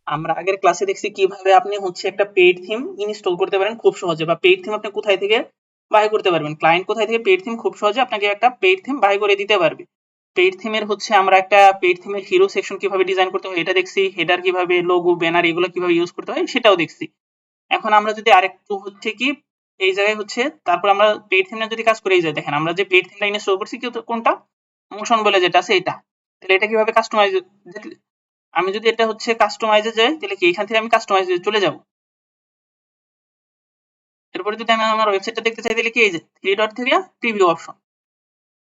আমরা আগের ক্লাসে দেখছি কিভাবে আপনি হচ্ছে একটা পেইড থিম ইনস্টল করতে পারেন খুব সহজে, বা পেইড থিম আপনি কোথায় থেকে বাই করতে পারবেন, ক্লায়েন্ট কোথায় থেকে পেইড থিম খুব সহজে আপনাকে একটা পেইড থিম বাই করে দিতে পারবে। পেইড থিমের হচ্ছে আমরা একটা পেইড থিমের হিরো সেকশন কিভাবে ডিজাইন করতে হয় এটা দেখছি, হেডার কিভাবে, লোগো, ব্যানার এগুলো কিভাবে ইউজ করতে হয় সেটাও দেখছি। এখন আমরা যদি আরেকটু হচ্ছে কি এই জায়গায় হচ্ছে তারপর আমরা পেইড থিম যদি কাজ করে, এই যে দেখেন আমরা যে পেইড থিমটা ইনস্টল করছি কোনটা, মোশন বলে যেটা আছে এটা। তাহলে এটা কিভাবে কাস্টমাইজ, আমি যদি এটা হচ্ছে কাস্টমাইজে যাই তাহলে কি এখান থেকে আমি কাস্টমাইজে চলে যাব। এরপরে যদি আমি আমার ওয়েবসাইটটা দেখতে চাই তাহলে কি এই যে থ্রি ডট থেকে প্রিভিউ অপশন,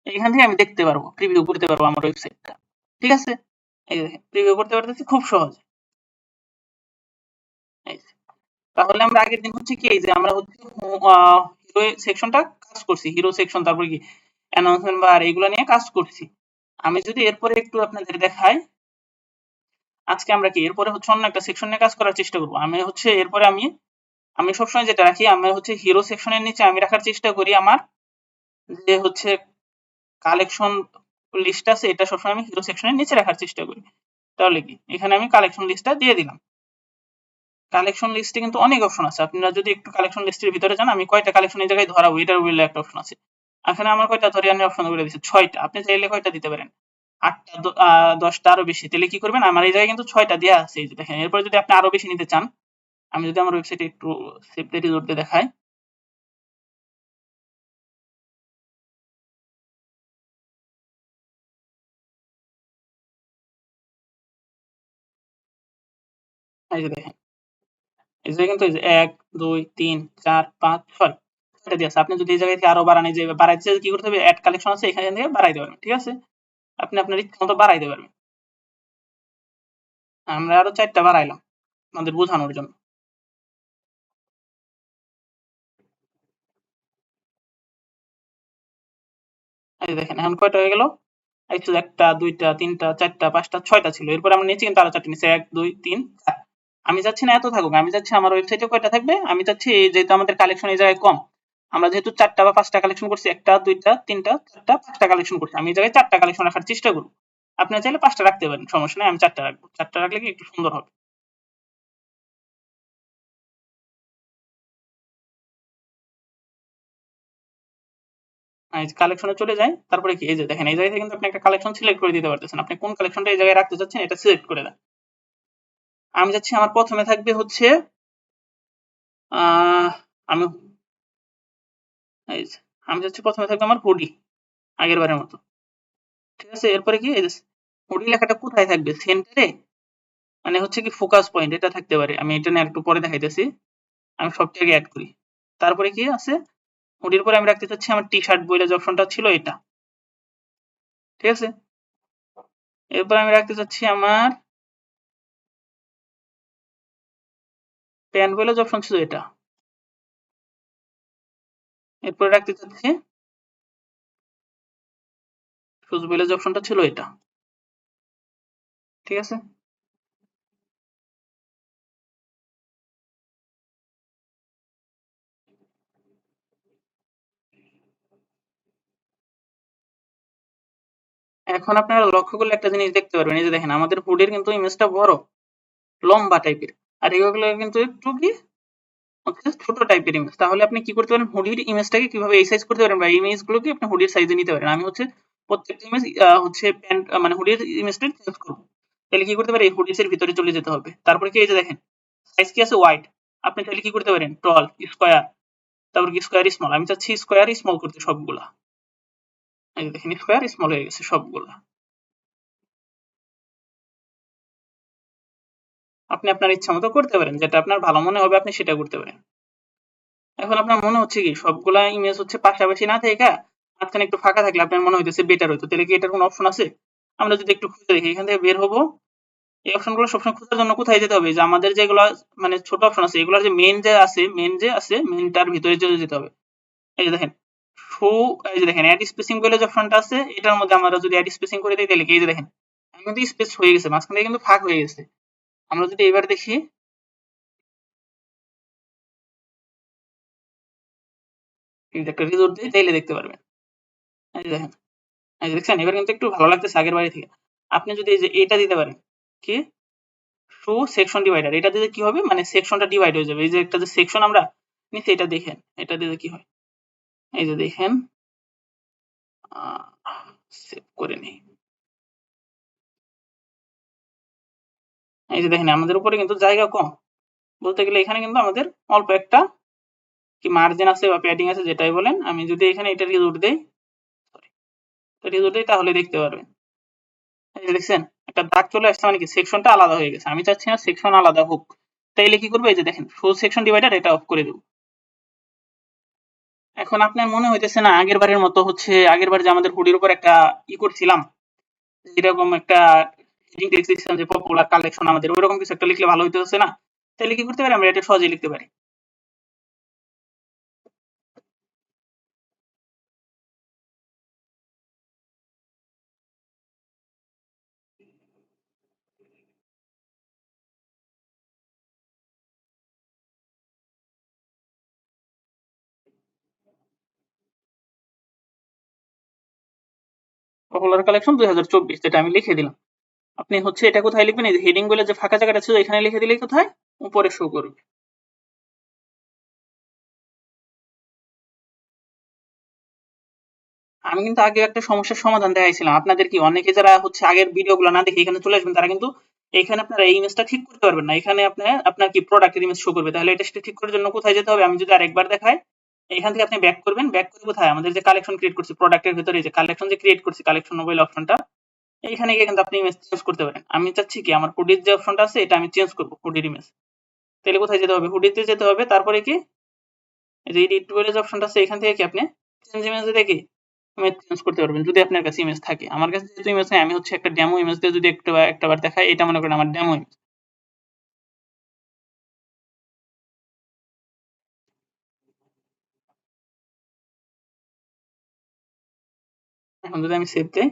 এখান থেকে আমি দেখতে পারবো, প্রিভিউ করতে পারবো আমার ওয়েবসাইটটা। ঠিক আছে, এই দেখেন প্রিভিউ করতে পারতেছি খুব সহজ। এই যে। তাহলে আমরা আগের দিন হচ্ছে কি এই যে আমরা হচ্ছে হিরো সেকশনটা কাজ করছি, হিরো সেকশন তারপর কি অ্যানাউন্সমেন্ট বার এগুলো নিয়ে কাজ করছি। আমি যদি এরপরে একটু আপনাদের দেখাই, আজকে আমরা কি এরপরে হচ্ছে অন্য একটা সেকশন নিয়ে কাজ করার চেষ্টা করব। আমি হচ্ছে এরপরে আমি সবসময় যেটা রাখি, আমি হচ্ছে হিরো সেকশনের নিচে আমি রাখার চেষ্টা করি আমার যে হচ্ছে কালেকশন লিস্ট আছে, এটা সবসময় আমি হিরো সেকশনের নিচে রাখার চেষ্টা করি। তাহলে কি এখানে আমি কালেকশন লিস্টটা দিয়ে দিলাম। কালেকশন লিস্টে কিন্তু অনেক অপশন আছে, আপনারা যদি একটু কালেকশন লিস্টের ভিতরে যান, আমি কয়টা কালেকশন এই জায়গায় ধরাবো এটার বলে একটা অপশন আছে। এখানে আমার কয়টা ধরে আমি অপশন করে দিচ্ছি 6টা, আপনি চাইলে কয়টা দিতে পারেন 8টা 10টা আরো বেশি, তাহলে কি করবেন আমার এই জায়গায় কিন্তু 6টা দেওয়া আছে। এই যে দেখেন, এরপরে যদি আপনি আরো বেশি নিতে চান, আমি যদি আমার ওয়েবসাইটে একটু সেভ দ্য রিজোর্ট দিয়ে দেখাই, এই যে দেখেন এই জায়গায় কিন্তু এই যে 1 2 3 4 5 6 ছয়টা দিয়ে আছে। আপনি যদি এই জায়গায় থেকে আরো বাড়ানো যায়, বাড়াইতে চাইলে কি করতে হবে, অ্যাড কালেকশন আছে এখান থেকে বাড়াইতে পারবেন। ঠিক আছে, আপনি আপনার ইচ্ছা মতো বাড়াইতে পারবেন। আমরা আরো 4টা বাড়াইলাম আমাদের বোঝানোর জন্য। এই যে দেখেন এখন কয়টা হয়ে গেল, এই তো 1টা 2টা 3টা 4টা 5টা 6টা ছিল, এরপর আমরা নিচে কিন্তু আরো 4টা নিচে 1 2 3 4। আমি চাচ্ছি না এত থাকুক, আমি চাচ্ছি আমার ওয়েবসাইটে কয়টা থাকবে, আমি চাচ্ছি যেহেতু আমাদের কালেকশন এই জায়গায় কম, আমরা যেহেতু 4টা বা 5টা কালেকশন করছি, 1টা 2টা 3টা 4টা 5টা কালেকশন করছি, আমি এই জায়গায় 4টা কালেকশন রাখার চেষ্টা করব। আপনি চাইলে 5টা রাখতে পারেন, সমস্যা নাই, আমি 4টা রাখবো, 4টা রাখলে কি একটু সুন্দর হবে। কালেকশনে চলে যায়, তারপরে কি এই যে দেখেন এই জায়গা থেকে কিন্তু আপনি একটা কালেকশন সিলেক্ট করে দিতে পারতেছেন, আপনি কোন কালেকশনটা এই জায়গায় রাখতে চাচ্ছেন এটা সিলেক্ট করে দেন। আমি চাচ্ছি আমার প্রথমে থাকবে হচ্ছে আহ আমি এই যে, আমি চাচ্ছি প্রথমে থাকবে আমার হুডি, আগের বারের মতো। ঠিক আছে, এরপরে কি এই যে হুডি লেখাটা কোথায় থাকবে, সেন্টারে, মানে হচ্ছে কি ফোকাস পয়েন্ট এটা থাকতে পারে, আমি এটা নিয়ে একটু পরে দেখাইতেছি। আমি সবটা আগে অ্যাড করি। তারপরে কি আছে, হুডির পরে আমি রাখতে চাচ্ছি আমার টি শার্ট বইলে যে অপশনটা ছিল এটা। ঠিক আছে, এরপর আমি রাখতে চাচ্ছি আমার প্যান্ট বইলে যে অপশন ছিল এটা। এরপরে রাখতে চাচ্ছি শুজ বইলে যে অপশনটা ছিল এটা। ঠিক আছে, এখন আপনারা লক্ষ্য করলে একটা জিনিস দেখতে পারবেন, এই যে দেখেন আমাদের হুডির কিন্তু ইমেজটা বড়, লম্বা টাইপের, আর এগুলো কিন্তু একটু কি হচ্ছে ছোট টাইপের ইমেজ। তাহলে আপনি কি করতে পারেন, হুডির ইমেজটাকে কিভাবে এই সাইজ করতে পারেন, বা ইমেজ গুলোকে আপনি হুডির সাইজে নিতে পারেন। আমি হচ্ছে প্রত্যেকটা ইমেজ হচ্ছে প্যান্ট মানে হুডির ইমেজটা চেঞ্জ করবো। তাহলে কি করতে পারি, এই হুডিস এর ভিতরে চলে যেতে হবে। তারপরে কি এই যে দেখেন সাইজ কি আছে ওয়াইড, আপনি তাহলে কি করতে পারেন টল, স্কোয়ার, তারপর কি স্কোয়ার স্মল, আমি চাচ্ছি স্কোয়ার স্মল করতে সবগুলা। এই যে দেখেন স্কোয়ার স্মল হয়ে গেছে সবগুলা। আপনি আপনার ইচ্ছা মতো করতে পারেন, যেটা আপনার ভালো মনে হবে আপনি সেটা করতে পারেন। এখন আপনার মনে হচ্ছে কি সবগুলা ইমেজ হচ্ছে পাশাপাশি না থেকে মাঝখানে একটু ফাঁকা থাকলে আপনার মনে হইতেছে বেটার হইতো, তাহলে কি এটার কোনো অপশন আছে? আমরা যদি একটু খুঁজে দেখি, এখান থেকে বের হবো, এই অপশনগুলো সবসময় খোঁজার জন্য কোথায় যেতে হবে, যে আমাদের যেগুলো মানে ছোট অপশন আছে এগুলোর যে মেইনটার ভিতরে চলে যেতে হবে। এই যে দেখেন শো, এই যে দেখেন অ্যাড স্পেসিং বলে যে অপশনটা আছে, এটার মধ্যে আমরা যদি অ্যাড স্পেসিং করে দিই তাহলে কি এই যে দেখেন এখন কিন্তু স্পেস হয়ে গেছে, মাঝখানে কিন্তু ফাঁক হয়ে গেছে। আমরা যদি এবার দেখি, এই যে একটা রিজোর্ট দিই তাইলে দেখতে পারবেন। এই যে দেখেন, এই যে দেখছেন এবার কিন্তু একটু ভালো লাগতেছে আগের বাড়ি থেকে। আপনি যদি এই যে এটা দিতে পারেন কি থ্রু সেকশন ডিভাইডার। এটা দিলে কি হবে, মানে সেকশনটা ডিভাইড হয়ে যাবে। এই যে একটা যে সেকশন আমরা নিচে, এটা দেখেন, এটা দিলে কি হয়, এই যে দেখেন, সেভ করে নিই। এই যে দেখেন আমাদের উপরে কিন্তু জায়গা কম, বলতে গেলে এখানে কিন্তু আমাদের অল্প একটা কি মার্জিন আছে বা প্যাডিং আছে, যেটাই বলেন। আমি যদি এখানে এটা রিজুট দেই, রিজুট দেই, তাহলে দেখতে পারবেন, এই যে দেখছেন একটা দাগ চলে আসছে, মানে কি সেকশনটা আলাদা হয়ে গেছে। আমি চাচ্ছি না সেকশন আলাদা হোক, তাইলে কি করবো, এই যে দেখেন ফুল সেকশন ডিভাইডার, এটা অফ করে দেব। এখন আপনার মনে হইতেছে না আগের বারের মতো হচ্ছে, আগের বার যে আমাদের হুডির উপর একটা করছিলাম, এরকম একটা হেডিং টেক্সট দিচ্ছিলাম যে পপুলার কালেকশন আমাদের, ওইরকম কিছু একটা লিখলে ভালো হইতেছে না? তাহলে কি করতে পারি, আমরা এটা সহজেই লিখতে পারি। পপুলার কালেকশন 2024, যেটা আমি লিখে দিলাম। আপনি হচ্ছে এটা কোথায় লিখবেন, এই যে হেডিং গুলো যে ফাঁকা জায়গাটা ছিল এখানে লিখে দিলেই কোথায় উপরে শো করবে। আমি কিন্তু আগে একটা সমস্যার সমাধান দেখাইছিলাম আপনাদের, কি অনেকে যারা হচ্ছে আগের ভিডিওগুলো না দেখে এখানে চলে আসবেন, তারা কিন্তু এখানে আপনারা এই ইমেজটা ঠিক করতে পারবেন না। এখানে আপনার কি প্রোডাক্টের ইমেজ শো করবে, তাহলে এটা সেটা ঠিক করার জন্য কোথায় যেতে হবে, আমি যদি আরেকবার দেখাই, এখান থেকে আপনি ব্যাক করবেন। ব্যাক করে কোথায়, আমাদের যে কালেকশন ক্রিয়েট করছি প্রোডাক্টের ভিতরে, যে কালেকশন যে ক্রিয়েট করছি, কালেকশন মোবাইল অপশনটা, এইখানে গিয়ে কিন্তু আপনি ইমেজ চেঞ্জ করতে পারেন। আমি চাচ্ছি কি আমার হুডির যে অপশনটা আছে এটা আমি চেঞ্জ করবো, হুডির ইমেজ। তাহলে কোথায় যেতে হবে, হুডিতে যেতে হবে, তারপরে কি এই যে এডিট টুলের অপশনটা আছে, এখান থেকে কি আপনি চেঞ্জ ইমেজ দেখি ইমেজ চেঞ্জ করতে পারবেন, যদি আপনার কাছে ইমেজ থাকে। আমার কাছে যেহেতু ইমেজ নেই, আমি হচ্ছে একটা ডেমো ইমেজ দিয়ে যদি একটাবার দেখাই, এটা মনে করেন আমার ডেমো ইমেজ। এখন যদি আমি সেভ দেই,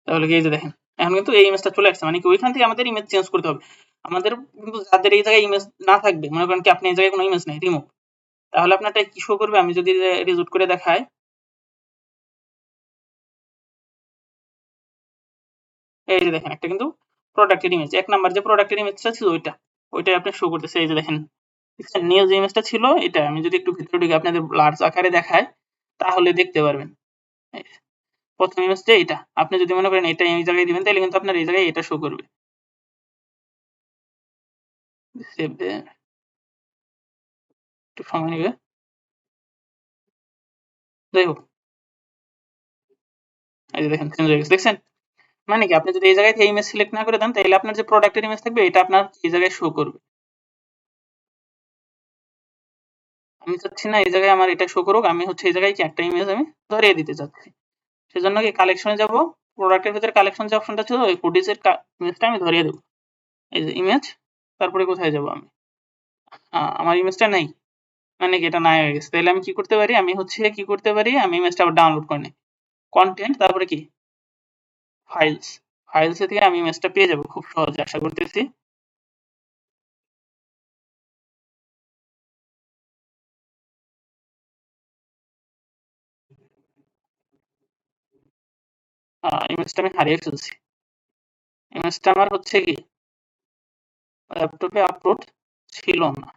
তাহলে কি এই যে দেখেন এখন কিন্তু এই ইমেজটা চলে আসছে, মানে কি ওইখান থেকে আমাদের ইমেজ চেঞ্জ করতে হবে। আমাদের কিন্তু যাদের এই জায়গায় ইমেজ না থাকবে, মনে করেন কি আপনি এই জায়গায় কোনো ইমেজ নেই, রিমুভ, তাহলে আপনারটা কি শো করবে, আমি যদি রিজুট করে দেখাই, এই যে দেখেন একটা কিন্তু প্রোডাক্টের ইমেজ, এক নাম্বার যে প্রোডাক্টের ইমেজটা ছিল ওইটাই আপনি শো করতেছে। এই যে দেখেন নিউ যে ইমেজটা ছিল এটা, আমি যদি একটু ভিতরে ঢুকে আপনাদের লার্জ আকারে দেখাই, তাহলে দেখতে পারবেন। এই প্রথম ইমেজটা এটা, আপনি যদি মনে করেন এটা এই জায়গায় দিবেন, তাহলে কিন্তু আপনার এই জায়গায় এটা শো করবে। সেভ দিয়ে একটু সময় নেবে, যাই হোক, এই যে দেখেন চেঞ্জ হয়ে গেছে, দেখছেন? মানে কি আপনি যদি এই জায়গায় থেকে ইমেজ সিলেক্ট না করে দেন, তাহলে আপনার যে প্রোডাক্টের ইমেজ থাকবে এটা আপনার এই জায়গায় শো করবে। আমি চাচ্ছি না এই জায়গায় আমার এটা শো করুক, আমি হচ্ছে এই জায়গায় কি একটা ইমেজ আমি ধরিয়ে দিতে চাচ্ছি। সেজন্য কি কালেকশনে যাব, প্রোডাক্টের ভিতরে কালেকশন যে অপশনটা ছিল ওই হুডিস এর ইমেজটা আমি ধরিয়ে দেব। এই যে ইমেজ, তারপরে কোথায় যাব আমি, আমার ইমেজটা নেই, মানে কি এটা নাই হয়ে গেছে। তাহলে আমি কি করতে পারি, আমি হচ্ছে কি করতে পারি, আমি ইমেজটা আবার ডাউনলোড করে নিই, কন্টেন্ট, তারপরে কি ফাইলস, ফাইলস থেকে আমি ইমেজটা পেয়ে যাব খুব সহজে আশা করতেছি। ইমেজটা আমি হারিয়ে ফেলছি, ইমেজটা আমার হচ্ছে কি ল্যাপটপে আপলোড ছিল না,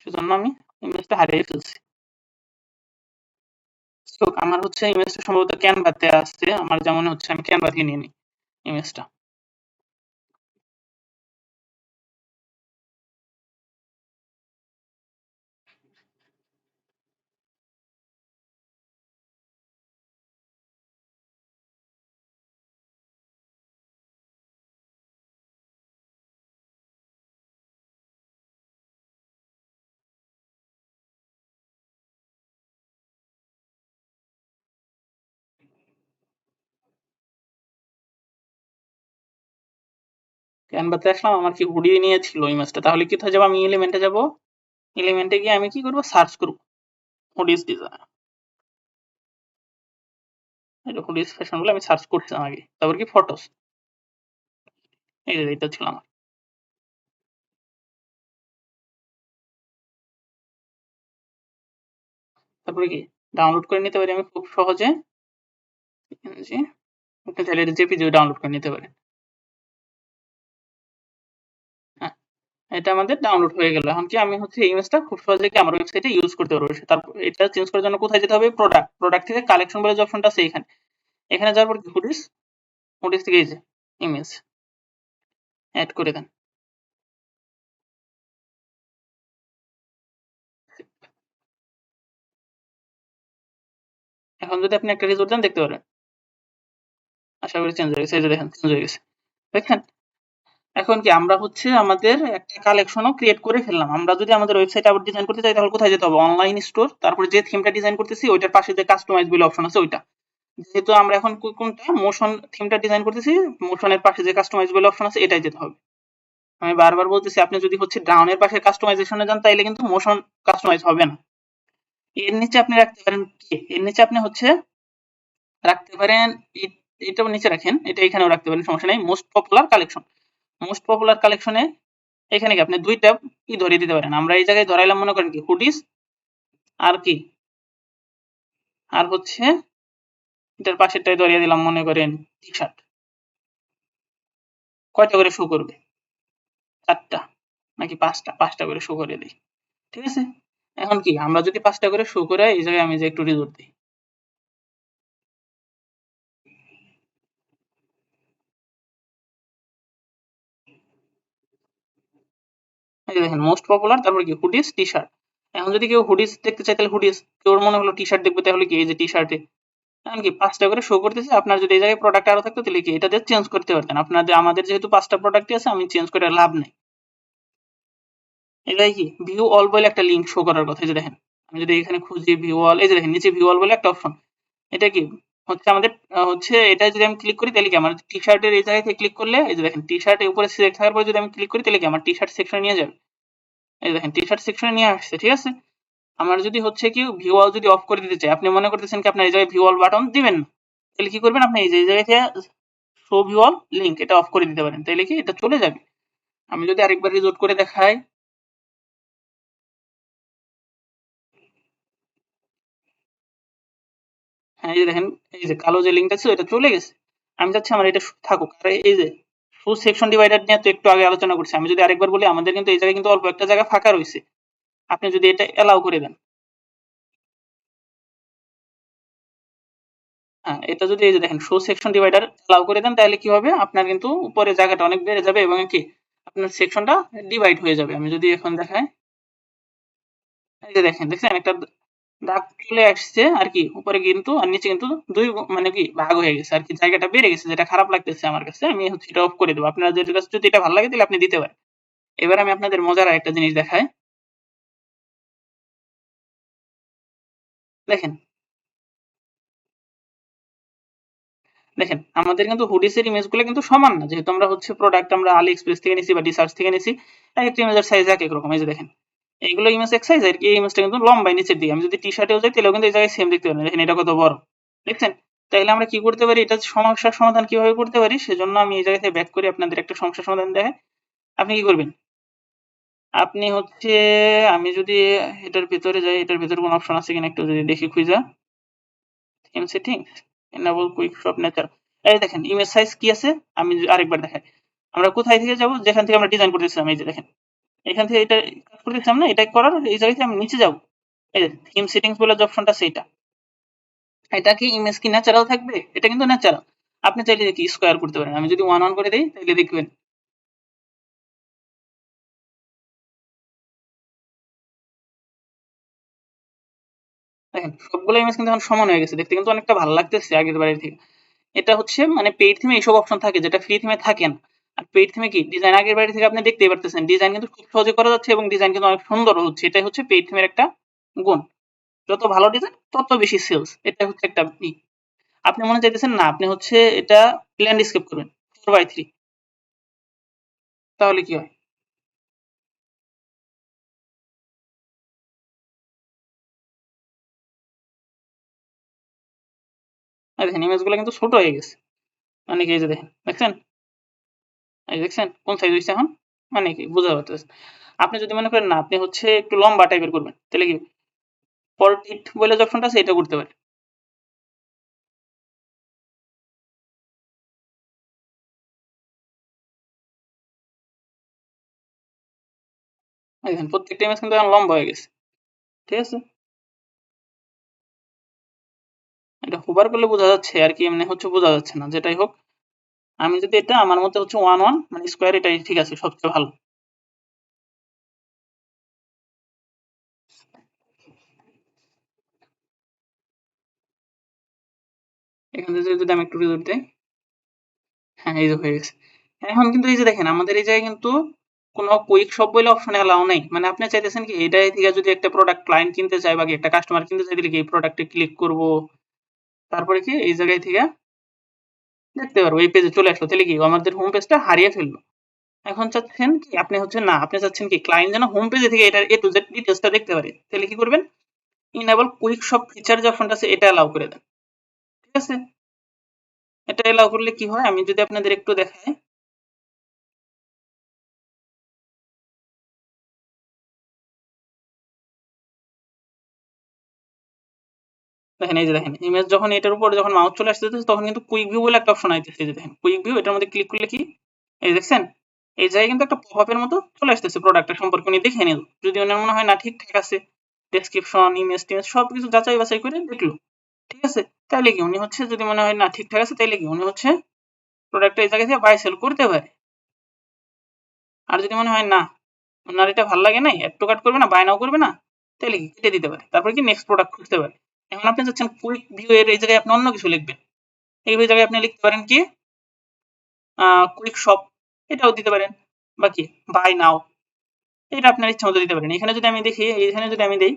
সেজন্য আমি ইমেজটা হারিয়ে ফেলছি। আমার হচ্ছে ইমেজটা সম্ভবত ক্যানভাতে আসছে, আমার যা মনে হচ্ছে, আমি ক্যানভা থেকে নিয়ে নিই ইমেজটা। ক্যানভাতে আসলাম, আমার কি হুডি নিয়ে ছিল ইমেজটা, তাহলে কোথায় যাবো, আমি এলিমেন্টে যাব, এলিমেন্টে গিয়ে আমি কি করবো, সার্চ করব হুডিস ডিজাইন, এটা হুডিস ফ্যাশন বলে আমি সার্চ করছিলাম আগে, তারপর কি ফটোস, এই যে এটা ছিল আমার, তারপরে কি ডাউনলোড করে নিতে পারি আমি খুব সহজে, জি, আপনি চাইলে জেপিজি ডাউনলোড করে নিতে পারেন। এটা আমাদের ডাউনলোড হয়ে গেল। এখন কি আমি হচ্ছে এই ইমেজটা খুব সহজে কি আমার ওয়েবসাইটে ইউজ করতে পারবো। তারপর এটা চেঞ্জ করার জন্য কোথায় যেতে হবে? প্রোডাক্ট, প্রোডাক্ট থেকে কালেকশন বলে যে অপশনটা আছে এখানে, এখানে যাওয়ার পর হুডিস, হুডিস থেকে এই যে ইমেজ অ্যাড করে দেন। এখন যদি আপনি একটা রেজাল্ট দেন দেখতে পারেন, আশা করি চেঞ্জ হয়ে গেছে। এই যে দেখেন চেঞ্জ হয়ে গেছে, দেখছেন? এখন কি আমরা হচ্ছে আমাদের একটা কালেকশনও ক্রিয়েট করে ফেললাম। আমরা যদি আমাদের ওয়েবসাইট আবার ডিজাইন করতে চাই তাহলে কোথায় যেতে হবে? অনলাইন স্টোর, তারপরে যে থিমটা ডিজাইন করতেছি ওইটার পাশে যে কাস্টমাইজ বলে অপশন আছে ওইটা। যেহেতু আমরা এখন কোনটা মোশন থিমটা ডিজাইন করতেছি, মোশনের পাশে যে কাস্টমাইজ বলে অপশন আছে এটাই যেতে হবে। আমি বারবার বলতেছি, আপনি যদি হচ্ছে ডাউনের পাশে কাস্টমাইজেশনে যান তাইলে কিন্তু মোশন কাস্টমাইজ হবে না। এর নিচে আপনি রাখতে পারেন কি, এর নিচে আপনি হচ্ছে রাখতে পারেন এটাও নিচে রাখেন, এটা এখানেও রাখতে পারেন, সমস্যা নেই। Most popular collection, most popular কালেকশনে এখানে কি আপনি দুইটা কি ধরিয়ে দিতে পারেন। আমরা এই জায়গায় ধরাইলাম মনে করেন কি হুডিস আর কি, আর হচ্ছে এটার পাশেরটাই ধরিয়ে দিলাম মনে করেন টি শার্ট। কয়টা করে শো করবে? 4টা নাকি 5টা? 5টা করে শো করে দিই, ঠিক আছে? এখন কি আমরা যদি 5টা করে শো করে এই জায়গায় আমি যে একটু রিজোর্ট দিই, এই যে দেখেন মোস্ট পপুলার, তারপরে কি হুডিস টি শার্ট। এখন যদি কেউ হুডিস দেখতে চায় তাহলে হুডিস, কেউ মনে হলো টি শার্ট দেখবে তাহলে কি এই যে টি শার্টে এখন কি 5টা করে শো করতেছে। আপনার যদি এই জায়গায় প্রোডাক্ট আরো থাকতো তাহলে কি এটা দিয়ে চেঞ্জ করতে পারতেন। আপনাদের আমাদের যেহেতু 5টা প্রোডাক্টই আছে, আমি চেঞ্জ করে লাভ নেই। এটাই কি ভিউ অল বলে একটা লিঙ্ক শো করার কথা। এই যে দেখেন আমি যদি এখানে খুঁজি ভিউ অল, এই যে দেখেন নিচে ভিউ অল বলে একটা অপশন, এটা কি হচ্ছে আমাদের হচ্ছে এটা যদি আমি ক্লিক করি তাহলে কি আমার টি শার্টের এই জায়গায় ক্লিক করলে এই যে দেখেন টি শার্টের উপরে সিলেক্ট থাকার পর যদি আমি ক্লিক করি তাহলে কি আমার টি শার্ট সেকশনে নিয়ে যাবে। এই দেখেন টি শার্ট সেকশনে নিয়ে আসছে, ঠিক আছে? আমার যদি হচ্ছে কি ভিউ অল যদি অফ করে দিতে চাই, আপনি মনে করতেছেন কি আপনার এই জায়গায় ভিউ অল বাটন দিবেন না, তাহলে কি করবেন? আপনি এই যে এই জায়গায় শো ভিউ অল লিঙ্ক এটা অফ করে দিতে পারেন, তাহলে কি এটা চলে যাবে। আমি যদি আরেকবার রিলোড করে দেখাই, হ্যাঁ এই যে দেখেন এই যে কালো যে লিঙ্কটা ছিল এটা চলে গেছে। আমি চাচ্ছি আমার এটা থাকুক। আর এই যে শো সেকশন ডিভাইডার নিয়ে তো একটু আগে আলোচনা করছি, আমি যদি আরেকবার বলি আমাদের কিন্তু এই জায়গায় কিন্তু অল্প একটা জায়গা ফাঁকা রয়েছে। আপনি যদি এটা এলাও করে দেন, হ্যাঁ এটা যদি এই যে দেখেন শো সেকশন ডিভাইডার এলাও করে দেন তাহলে কি হবে? আপনার কিন্তু উপরে জায়গাটা অনেক বেড়ে যাবে এবং কি আপনার সেকশনটা ডিভাইড হয়ে যাবে। আমি যদি এখন দেখাই, এই যে দেখেন দেখছেন একটা দাগ চলে আসছে আর কি উপরে কিন্তু, আর নিচে কিন্তু দুই মানে কি ভাগ হয়ে গেছে আর কি, জায়গাটা বেড়ে গেছে, যেটা খারাপ লাগতেছে আমার কাছে। আমি হচ্ছে এটা অফ করে দেবো, আপনাদের কাছে যদি এটা ভালো লাগে তাহলে আপনি দিতে পারেন। এবার আমি আপনাদের মজার একটা জিনিস দেখাই, দেখেন দেখেন আমাদের কিন্তু হুডিসের ইমেজগুলো কিন্তু সমান না, যেহেতু আমরা হচ্ছে প্রোডাক্ট আমরা আলি এক্সপ্রেস থেকে নিছি বা ডিসার্চ থেকে নিছি, এক একটা ইমেজের সাইজ এক এক রকম। এই যে দেখেন এইগুলো ইমেজ এক সাইজ আর কি, এই ইমেজটা কিন্তু লম্বাই নিচের দিকে। আমি যদি টি শার্টেও যাই তাহলেও কিন্তু এই জায়গায় সেম দেখতে পারেন, দেখেন এটা কত বড়, দেখছেন? তাহলে আমরা কি করতে পারি, এটা সমস্যার সমাধান কিভাবে করতে পারি, সেজন্য আমি এই জায়গা থেকে ব্যাক করে আপনাদের একটা সমস্যার সমাধান দেখাই। আপনি কি করবেন? আপনি হচ্ছে আমি যদি এটার ভেতরে যাই, এটার ভেতরে কোনো অপশন আছে কিনা একটু যদি দেখি খুঁজা, theme settings, enable quick shop nature, এই দেখেন ইমেজ সাইজ কি আছে। আমি আরেকবার দেখাই, আমরা কোথায় থেকে যাব? যেখান থেকে আমরা ডিজাইন করতেছিলাম, এই যে দেখেন এখান থেকে এটা কাজ করতেছিলাম না, এটা করার এই জায়গা থেকে আমি নিচে যাব, এই যে থিম সেটিংস বলে যে অপশনটা আছে এটা, এটা কি ইমেজ কি ন্যাচারাল থাকবে? এটা কিন্তু ন্যাচারাল। আপনি চাইলে কি স্কোয়ার করতে পারেন। আমি যদি 1 করে দেই তাহলে দেখবেন দেখেন সবগুলো ইমেজ কিন্তু এখন সমান হয়ে গেছে, দেখতে কিন্তু অনেকটা ভালো লাগতেছে আগের বারের থেকে। এটা হচ্ছে মানে পেইড থিমে এইসব অপশন থাকে যেটা ফ্রি থিমে থাকে না। আর পেইড থিমে কি ডিজাইন আগের বাড়ি থেকে আপনি দেখতেই পারতেছেন, ডিজাইন কিন্তু খুব সহজে করা যাচ্ছে এবং ডিজাইন কিন্তু অনেক সুন্দর হচ্ছে। এটাই হচ্ছে পেইড থিমের একটা গুণ। যত ভালো ডিজাইন তত বেশি সেলস, এটা হচ্ছে একটা আপনি মনে চাইতেছেন না আপনি হচ্ছে এটা ল্যান্ডস্কেপ করবেন 4x3, তাহলে কি হয়? দেখেন ইমেজ গুলো কিন্তু ছোট হয়ে গেছে, মানে কি এই যে দেখেন দেখছেন, এই দেখছেন কোন সাইজ হয়েছে এখন, মানে কি বুঝতে পারতেছেন? আপনি যদি মনে করেন না আপনি হচ্ছে একটু লম্বা টাইপের করবেন তাহলে কি পর্ট্রেট বলে যে অপশনটা আছে এটা করতে পারেন। দেখেন প্রত্যেকটা ইমেজ কিন্তু এখন লম্বা হয়ে গেছে, ঠিক আছে। এটা হোভার করলে বোঝা যাচ্ছে আর কি, এমনি হচ্ছে বোঝা যাচ্ছে না। যেটাই হোক, আমি যদি এটা আমার মতে হচ্ছে 1 1 মানে স্কোয়ার, এটাই ঠিক আছে, সবচেয়ে ভালো। এখান থেকে যদি আমি একটু রিজল্ট দেই, হ্যাঁ এই যে হয়ে গেছে। এখন কিন্তু এই যে দেখেন আমাদের এই জায়গায় কিন্তু কোনো কুইক শপ বলে অপশন এলাও নেই। মানে আপনি চাইতেছেন কি এটাই থেকে যদি একটা প্রোডাক্ট ক্লায়েন্ট কিনতে চায় বা একটা কাস্টমার কিনতে চাই, তাহলে কি এই প্রোডাক্টে ক্লিক করব, তারপরে কি এই জায়গায় থেকে দেখতে পারবো এই পেজে চলে আসলো, তাহলে কি আমাদের হোম পেজটা হারিয়ে ফেললো। এখন চাচ্ছেন কি আপনি হচ্ছে না, আপনি চাচ্ছেন কি ক্লায়েন্ট যেন হোম পেজে থেকে এটার এ টু জেড ডিটেইলসটা দেখতে পারে, তাহলে কি করবেন, ইনেবল কুইক শপ ফিচার যে অপশনটা আছে এটা এলাও করে দেন, ঠিক আছে। এটা এলাও করলে কি হয়, আমি যদি আপনাদের একটু দেখাই, দেখেন এই যে দেখেন ইমেজ যখন এটার উপর যখন মাউস চলে আসতেছে তখন কিন্তু কুইক ভিউ বলে একটা অপশন আইতেছে, এই যে দেখেন কুইক ভিউ, এটার মধ্যে ক্লিক করলে কি এই দেখছেন এই জায়গায় কিন্তু একটা পপআপের মতো চলে আসতেছে প্রোডাক্টের সম্পর্কে উনি দেখে নিল, যদি ওনার মনে হয় না ঠিকঠাক আছে, ডেসক্রিপশন ইমেজ টিমেজ সবকিছু যাচাই বাছাই করে দেখলো, ঠিক আছে। তাইলে কি উনি হচ্ছে যদি মনে হয় না ঠিকঠাক আছে, তাইলে কি উনি হচ্ছে প্রোডাক্টটা এই জায়গা থেকে বাই সেল করতে পারে। আর যদি মনে হয় না ওনার এটা ভালো লাগে নাই, একটু কাট করবে না, বাই নাও করবে না, তাহলে কি কেটে দিতে পারে, তারপরে কি নেক্সট প্রোডাক্ট খুঁজতে পারে। এখন আপনি চাচ্ছেন কুইক ভিউ এর এই জায়গায় আপনি অন্য কিছু লিখবেন, এই জায়গায় আপনি লিখতে পারেন কি কুইক শপ, এটাও দিতে পারেন, বা কি বাই নাও, এটা আপনার ইচ্ছা মতো দিতে পারেন। এখানে যদি আমি দেখি, এখানে যদি আমি দেই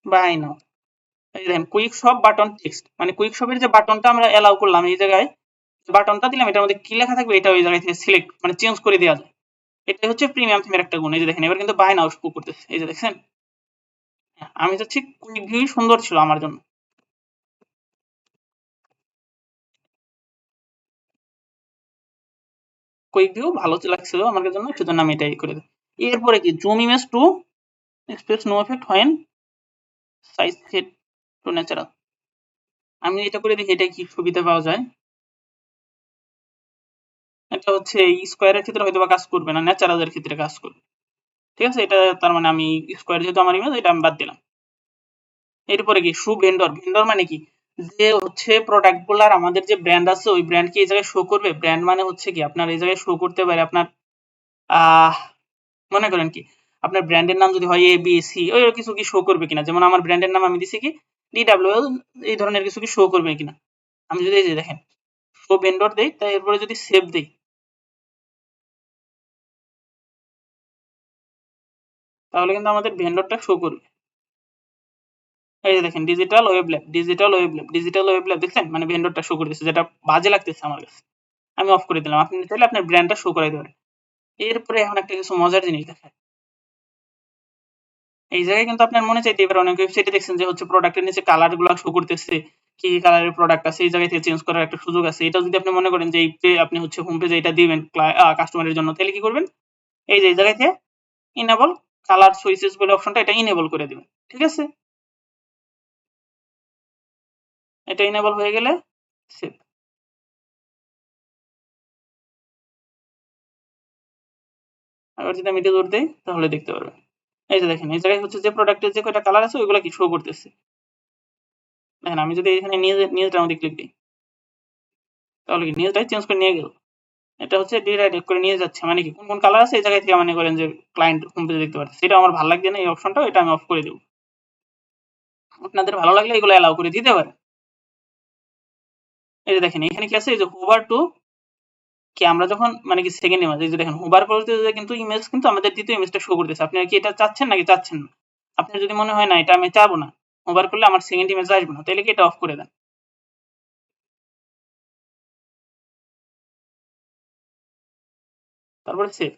বাই নাও, এই দেখেন কুইক শপ বাটন টেক্সট, মানে কুইক শপের যে বাটনটা আমরা এলাও করলাম এই জায়গায়, বাটনটা দিলাম এটার মধ্যে কি লেখা থাকবে এটা ওই জায়গায় থেকে সিলেক্ট মানে চেঞ্জ করে দেওয়া যায়। এটাই হচ্ছে প্রিমিয়াম থিমের একটা গুণ। এই যে দেখেন এবার কিন্তু বাই নাও শো করতেছে, এই যে দেখছেন। আমি চাচ্ছি কুইক ভিউ সুন্দর ছিল আমার জন্য, কুইক ভিউ ভালো লাগছিল আমার জন্য, সেজন্য আমি এটাই করে দিই। এরপরে কি zoom image to space no effect when size set to natural, আমি এটা করে দেখি এটা কি সুবিধা পাওয়া যায়। এটা হচ্ছে স্কোয়ারের ক্ষেত্রে হয়তো বা কাজ করবে না, ন্যাচারালের ক্ষেত্রে কাজ করবে, ঠিক আছে। এটা তার মানে আমি স্কোয়ার যেহেতু আমার ইমেজ, এটা আমি বাদ দিলাম। এরপরে কি শু ভেন্ডর, ভেন্ডর মানে কি, যে হচ্ছে প্রোডাক্ট গুলার আমাদের যে ব্র্যান্ড আছে ওই ব্র্যান্ড কি এই জায়গায় শো করবে। ব্র্যান্ড মানে হচ্ছে কি আপনার এই জায়গায় শো করতে পারে আপনার আহ মনে করেন কি আপনার ব্র্যান্ডের নাম যদি হয় এ বি সি, ওই কিছু কি শো করবে কিনা, যেমন আমার ব্র্যান্ডের নাম আমি দিছি কি ডিডব্লিউএল, এই ধরনের কিছু কি শো করবে কিনা। আমি যদি এই যে দেখেন শো ভেন্ডর দেই, তাই এরপরে যদি সেভ দেই, তাহলে কিন্তু আমাদের ভেন্ডরটা শো করবে। এই যে দেখেন digital web lab, digital web lab, digital web lab, দেখছেন মানে ভেন্ডরটা শো করে দিচ্ছে, যেটা বাজে লাগতেছে আমার কাছে। আমি অফ করে দিলাম, আপনি চাইলে আপনার ব্র্যান্ডটা শো করাইতে পারেন। এরপরে এখন একটা কিছু মজার জিনিস দেখায়, এই জায়গায় কিন্তু আপনার মনে চাইতে এবার অনেক ওয়েবসাইটে দেখছেন যে হচ্ছে প্রোডাক্টের নিচে কালার গুলো শো করতেছে, কি কি কালারের প্রোডাক্ট আছে এই জায়গা থেকে চেঞ্জ করার একটা সুযোগ আছে। এটা যদি আপনি মনে করেন যে এই আপনি হচ্ছে হোম পেজে এটা দিবেন কাস্টমারের জন্য, তাহলে কি করবেন, এই যে এই জায়গায় থেকে ইনেবল কালার চয়েসেস বলে অপশনটা এটা ইনেবল করে দিবেন, ঠিক আছে। এটা ইনেবল হয়ে গেলে সেভ, আবার যদি আমি এটা জোর দেই তাহলে দেখতে পারবেন। এই যে দেখেন এই জায়গায় হচ্ছে যে প্রোডাক্টের যে কয়টা কালার আছে ওইগুলো কি শো করতেছে। দেখেন আমি যদি এখানে নিউজটার মধ্যে ক্লিক দিই, তাহলে কি নিউজটাই চেঞ্জ করে নিয়ে গেল। এটা হচ্ছে রিডাইরেক্ট করে নিয়ে যাচ্ছে, মানে কি কোন কোন কালার আছে এই জায়গা থেকে মনে করেন যে ক্লায়েন্ট হোম পেজে দেখতে পাচ্ছে। সেটা আমার ভালো লাগছে না এই অপশনটা, এটা আমি অফ করে দেব। আপনাদের ভালো লাগলে এগুলো অ্যালাউ করে দিতে পারে। এই যে দেখেন এখানে কি আছে, এই যে হোভার টু, কি আমরা যখন মানে কি সেকেন্ড ইমেজ, এই যে দেখেন হোভার করতে কিন্তু ইমেজ কিন্তু আমাদের দ্বিতীয় ইমেজটা শো করতেছে। আপনি কি এটা চাচ্ছেন নাকি চাচ্ছেন না, আপনার যদি মনে হয় না এটা আমি চাবো না, হোভার করলে আমার সেকেন্ড ইমেজ আসবে না, তাহলে কি এটা অফ করে দেন। তারপরে সেভ।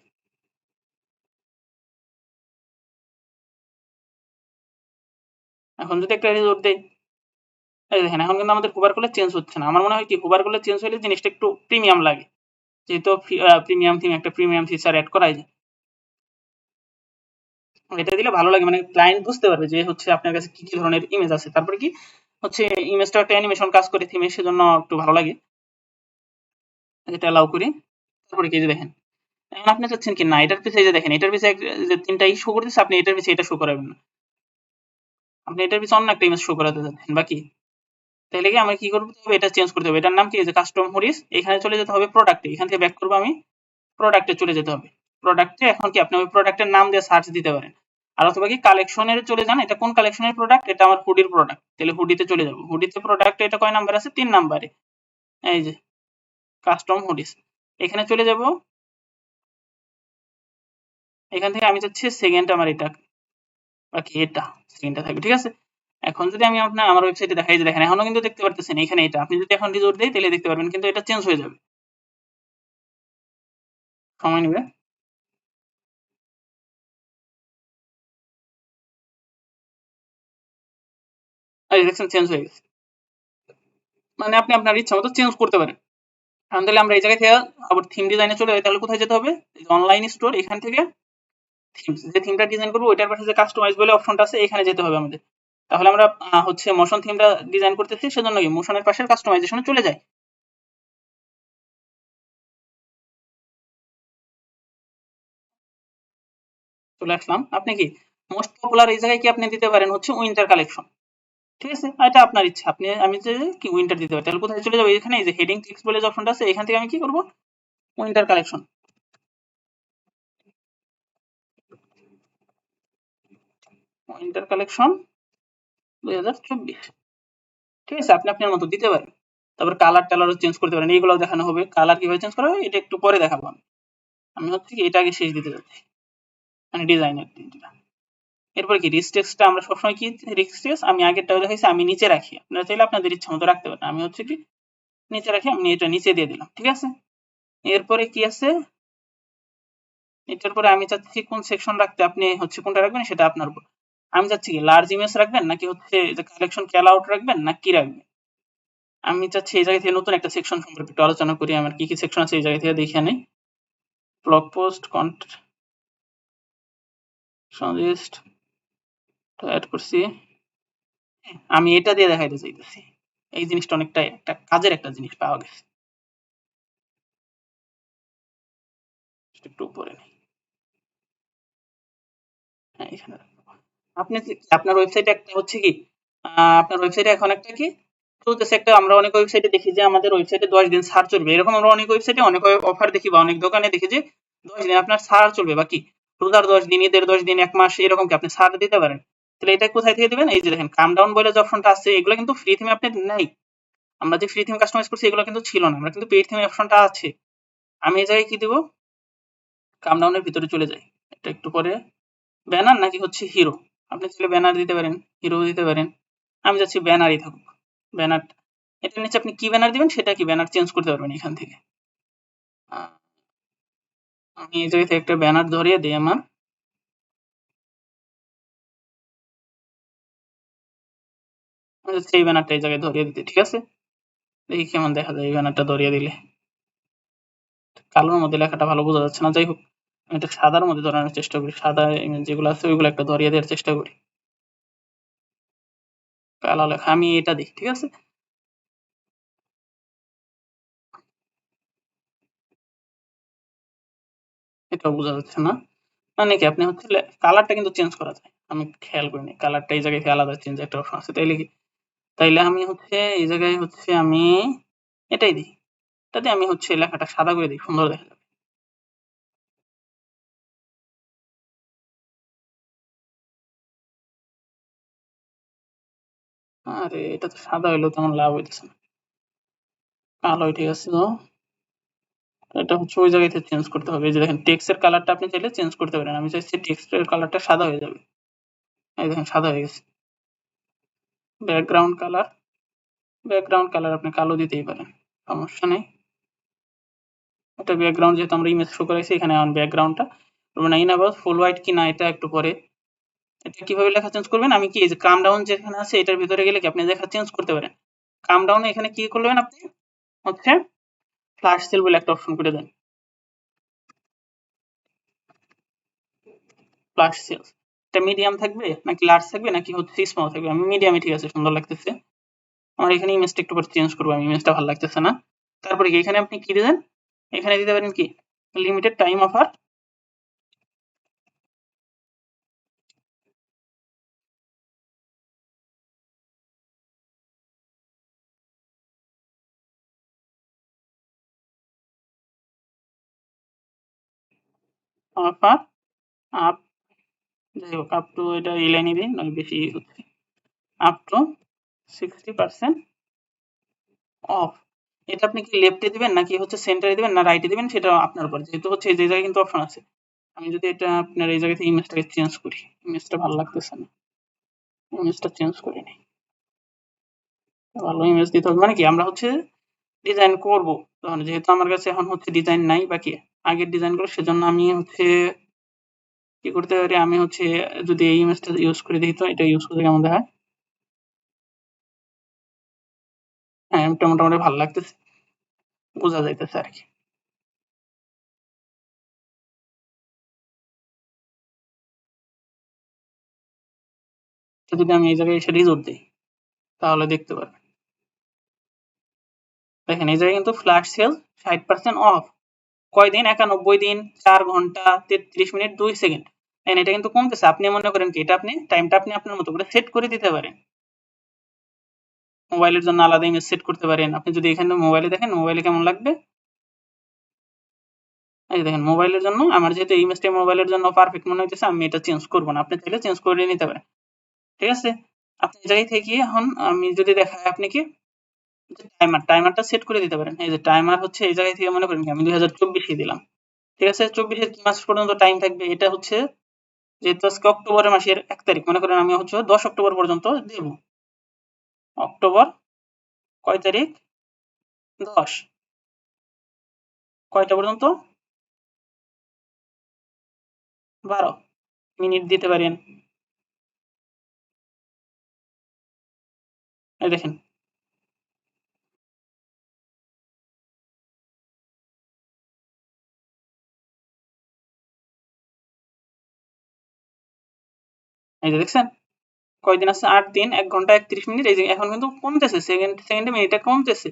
এখন যদি একটা রিজোর্ট দেই, এই দেখেন এখন কিন্তু আমাদের হোভার করলে চেঞ্জ হচ্ছে না। আমার মনে হয় কি হোভার করলে চেঞ্জ হলে জিনিসটা একটু প্রিমিয়াম লাগে, যেহেতু প্রিমিয়াম থিম একটা প্রিমিয়াম ফিচার অ্যাড করাই যায়। এটা দিলে ভালো লাগে, মানে ক্লায়েন্ট বুঝতে পারবে যে হচ্ছে আপনার কাছে কি কি ধরনের ইমেজ আছে। তারপরে কি হচ্ছে ইমেজটা একটা অ্যানিমেশন কাজ করে থিমে, সেজন্য একটু ভালো লাগে। এটা অ্যালাউ করি। তারপরে কি যে দেখেন এখন আপনি চাচ্ছেন কি না এটার পিছে যে দেখেন এটার পিছে যে তিনটা শো করতেছে আপনি এটার পিছে এটা শো করাবেন না, আপনি এটার পিছে অন্য একটা ইমেজ শো করাতে চাচ্ছেন বাকি, তাহলে কি আমার কি করতে হবে এটা চেঞ্জ করতে হবে। এটার নাম কি যে কাস্টম হুডিস, এখানে চলে যেতে হবে প্রোডাক্টে, এখান থেকে ব্যাক করবো আমি প্রোডাক্টে চলে যেতে হবে। প্রোডাক্টে এখন কি আপনি ওই প্রোডাক্টের নাম দিয়ে সার্চ দিতে পারেন, আর অথবা কি কালেকশনের চলে যান, এটা কোন কালেকশনের প্রোডাক্ট, এটা আমার হুডির প্রোডাক্ট, তাহলে হুডিতে চলে যাব। হুডিতে প্রোডাক্টে এটা কয় নাম্বার আছে 3 নাম্বারে, এই যে কাস্টম হুডিস, এখানে চলে যাব। এখান থেকে আমি চাচ্ছি সেকেন্ড আমার এটা বাকি এটা সেকেন্ডটা থাকবে, ঠিক আছে। এখন যদি আমি আমার ওয়েবসাইটে দেখাই যে দেখেন এখনো কিন্তু দেখতে পারতেছেন এখানে এটা, আপনি যদি এখন রিজোর্ট দেই তাহলে দেখতে পারবেন কিন্তু এটা চেঞ্জ হয়ে যাবে, সময় নেবে। এই দেখছেন চেঞ্জ হয়ে গেছে, মানে আপনি আপনার ইচ্ছা মতো চেঞ্জ করতে পারেন। এখন তাহলে আমরা এই জায়গায় থেকে আবার থিম ডিজাইনে চলে যাই, তাহলে কোথায় যেতে হবে, অনলাইন স্টোর, এখান থেকে থিমস, যে থিমটা ডিজাইন করবো ওইটার পাশে যে কাস্টমাইজ বলে অপশনটা আছে এখানে যেতে হবে আমাদের। তাহলে আমরা হচ্ছে মোশন থিমটা ডিজাইন করতেছি, সেজন্য কি মোশনের পাশের কাস্টমাইজেশনে চলে যায়। চলে আসলাম, আপনি কি মোস্ট পপুলার এই জায়গায় কি আপনি দিতে পারেন হচ্ছে উইন্টার কালেকশন, ঠিক আছে, এটা আপনার ইচ্ছা, আপনি আমি যে কি উইন্টার দিতে পারি, তাহলে কোথায় চলে যাবো, এখানে এই যে হেডিং টেক্সট বলে যে অপশনটা আছে এখান থেকে আমি কি করব উইন্টার কালেকশন, উইন্টার কালেকশন 2024, ঠিক আছে, আপনি আপনার মতো দিতে পারেন। তারপর কালার টালারও চেঞ্জ করতে পারেন, এইগুলো দেখানো হবে, কালার কিভাবে চেঞ্জ করা হবে এটা একটু পরে দেখাবো আমি। আমি হচ্ছে কি এটা আগে শেষ দিতে যাচ্ছি, মানে ডিজাইনের দিনটা। এরপর কি রিস্টেক্সটা আমরা সবসময় কি রিস্টেক্স আমি আগেরটাও দেখাইছি আমি নিচে রাখি, আপনারা চাইলে আপনাদের ইচ্ছা মতো রাখতে পারেন, আমি হচ্ছে কি নিচে রাখি, আমি এটা নিচে দিয়ে দিলাম, ঠিক আছে। এরপরে কি আছে, এটার পরে আমি চাচ্ছি কোন সেকশন রাখতে, আপনি হচ্ছে কোনটা রাখবেন সেটা আপনার উপর। আমি চাচ্ছি কি লার্জ ইমেজ রাখবেন নাকি হচ্ছে যে কালেকশন ক্যাল আউট রাখবেন না কি রাখবেন। আমি চাচ্ছি এই জায়গা থেকে নতুন একটা সেকশন সম্পর্কে একটু আলোচনা করি, আমার কি কি সেকশন আছে এই জায়গা থেকে দেখে নেই। Blog post content suggest add করছি, আমি এটা দিয়ে দেখাইতে চাইতেছি, এই জিনিসটা অনেকটা একটা কাজের একটা জিনিস পাওয়া গেছে, একটু উপরে নেই, হ্যাঁ এখানে আপনি আপনার ওয়েবসাইটে একটা হচ্ছে কি আপনার ওয়েবসাইটে এখন একটা কি চলতেছে, একটা আমরা অনেক ওয়েবসাইটে দেখি যে আমাদের ওয়েবসাইটে 10 দিন সার্চ চলবে, এরকম আমরা অনেক ওয়েবসাইটে অনেক অফার দেখি বা অনেক দোকানে দেখি যে 10 দিন আপনার সার্চ চলবে বা কি রোজার 10 দিন, ঈদের 10 দিন, এক মাস, এরকম কি আপনি সার্চ দিতে পারেন। তাহলে এটা কোথায় থেকে দিবেন, এই যে দেখেন কাম ডাউন বলে যে অপশনটা আছে এগুলো কিন্তু ফ্রি থিমে আপনি নাই, আমরা যে ফ্রি থিম কাস্টমাইজ করছি এগুলো কিন্তু ছিল না, আমরা কিন্তু পেইড থিম অপশনটা আছে। আমি এই জায়গায় কি দেব, কাম ডাউনের ভিতরে চলে যাই, এটা একটু পরে ব্যানার নাকি হচ্ছে হিরো, আপনি চাইলে ব্যানার দিতে পারেন, হিরো দিতে পারেন, আমি যাচ্ছি ব্যানারই থাকুক, ব্যানার, এটার নিচে আপনি কি ব্যানার দিবেন সেটা কি ব্যানার চেঞ্জ করতে পারবেন এখান থেকে। আমি এই জায়গা থেকে একটা ব্যানার ধরিয়ে দিই আমার, সেই ব্যানারটা এই জায়গায় ধরিয়ে দিতে, ঠিক আছে, দেখি কেমন দেখা যায় এই ব্যানারটা ধরিয়ে দিলে, কালোর মধ্যে লেখাটা ভালো বোঝা যাচ্ছে না, যাই হোক আমি এটা সাদার মধ্যে ধরানোর চেষ্টা করি, সাদা যেগুলো আছে ওইগুলো একটা ধরিয়ে দেওয়ার চেষ্টা করি, কালো লেখা আমি এটা দিই, ঠিক আছে। এটাও বোঝা যাচ্ছে না, মানে কি আপনি হচ্ছে কালারটা কিন্তু চেঞ্জ করা যায়, আমি খেয়াল করিনি কালারটা এই জায়গায় আলাদা চেঞ্জ একটা অপশন আছে, তাইলে কি তাইলে আমি হচ্ছে এই জায়গায় হচ্ছে আমি এটাই দিই, এটাতে আমি হচ্ছে লেখাটা সাদা করে দিই, সুন্দর দেখা যাবে। আরে এটা তো সাদা হইলেও তেমন লাভ হইতেছে না, কালোই ঠিক আছে, তো এটা হচ্ছে ওই জায়গায় থেকে চেঞ্জ করতে হবে, এই যে দেখেন টেক্সটের কালারটা আপনি চাইলে চেঞ্জ করতে পারেন, আমি চাইছি টেক্সটের কালারটা সাদা হয়ে যাবে, এই দেখেন সাদা হয়ে গেছে। ব্যাকগ্রাউন্ড কালার, ব্যাকগ্রাউন্ড কালার আপনি কালো দিতেই পারেন, সমস্যা নেই। এটা ব্যাকগ্রাউন্ড যেহেতু আমরা ইমেজ শো করাইছি এখানে অন ব্যাকগ্রাউন্ডটা মানে ইন অ্যাবাউট ফুল হোয়াইট কি না এটা একটু পরে, এটা কিভাবে লেখা চেঞ্জ করবেন, আমি কি এই যে কাম ডাউন যেখানে আছে এটার ভিতরে গেলে কি আপনি লেখা চেঞ্জ করতে পারেন, কাম ডাউনে এখানে কি করবেন আপনি হচ্ছে ফ্ল্যাশ সেল বলে একটা অপশন করে দেন, ফ্ল্যাশ সেল, এটা মিডিয়াম থাকবে নাকি লার্জ থাকবে নাকি হচ্ছে স্মল থাকবে, আমি মিডিয়ামই ঠিক আছে, সুন্দর লাগতেছে। আমার এখানে ইমেজটা একটু পরে চেঞ্জ করবো, আমি ইমেজটা ভালো লাগতেছে না। তারপরে কি এখানে আপনি কি দিবেন, এখানে দিতে পারেন কি limited time offer offer up, যাই হোক আপ টু, এটা এই লাইনে দিন, নয় বেশি হচ্ছে, আপ টু 60% অফ। এটা আপনি কি লেফটে দিবেন নাকি হচ্ছে সেন্টারে দিবেন না রাইটে দিবেন, সেটা আপনার উপর। যেহেতু হচ্ছে এই জায়গায় কিন্তু অপশন আছে। আমি যদি এটা আপনার এই জায়গা থেকে ইমেজটাকে চেঞ্জ করি, ইমেজটা ভালো লাগতেছে না, ইমেজটা চেঞ্জ করি নি, ভালো ইমেজ দিতে হবে। মানে কি আমরা হচ্ছে ডিজাইন করব, তখন যেহেতু আমার কাছে এখন হচ্ছে ডিজাইন নাই বাকি আগের ডিজাইন করে, সেজন্য আমি হচ্ছে কি করতে পারি, আমি হচ্ছে যদি এই ইমেজটা ইউজ করে দিই, তো এটা ইউজ করে কেমন দেখায়? হ্যাঁ, এটা মোটামুটি ভালো লাগতেছে, বোঝা যাইতেছে আর কি। তো যদি আমি এই জায়গায় এসে রিজোট দিই, তাহলে দেখতে পারবেন, দেখেন এই জায়গায় কিন্তু ফ্ল্যাশ সেল 60% অফ। কয়দিন? 91 দিন, 4 ঘন্টা 33 মিনিট 2 সেকেন্ড। এটা কিন্তু কমতেছে। আপনি মনে করেন কি এটা আপনি টাইমটা আপনি আপনার মতো করে সেট করে দিতে পারেন। মোবাইলের জন্য আলাদা ইমেজ সেট করতে পারেন। আপনি যদি এখানে মোবাইলে দেখেন, মোবাইলে কেমন লাগবে, এই দেখেন মোবাইলের জন্য আমার যেহেতু এই ইমেজটা মোবাইলের জন্য পারফেক্ট মনে হইতেছে, আমি এটা চেঞ্জ করব না। আপনি চাইলে চেঞ্জ করে নিতে পারেন, ঠিক আছে? আপনি এই জায়গায় থেকে এখন আমি যদি দেখাই, আপনি কি টাইমারটা সেট করে দিতে পারেন। এই যে টাইমার হচ্ছে এই জায়গায় থেকে মনে করেন কি আমি 2024 দিলাম, ঠিক আছে? 24 এর কি মাস পর্যন্ত টাইম থাকবে, এটা হচ্ছে যেহেতু আজকে অক্টোবরের মাসের 1 তারিখ, মনে করেন আমি হচ্ছে 10 অক্টোবর পর্যন্ত দেব। অক্টোবর কয় তারিখ? 10 কয়টা পর্যন্ত? 12 মিনিট দিতে পারেন। এই দেখেন, এই যে দেখছেন কয়দিন আছে? 8 দিন 1 ঘন্টা 31 মিনিট। এই যে এখন কিন্তু কমতেছে, সেকেন্ডে মিনিটটা কমতেছে।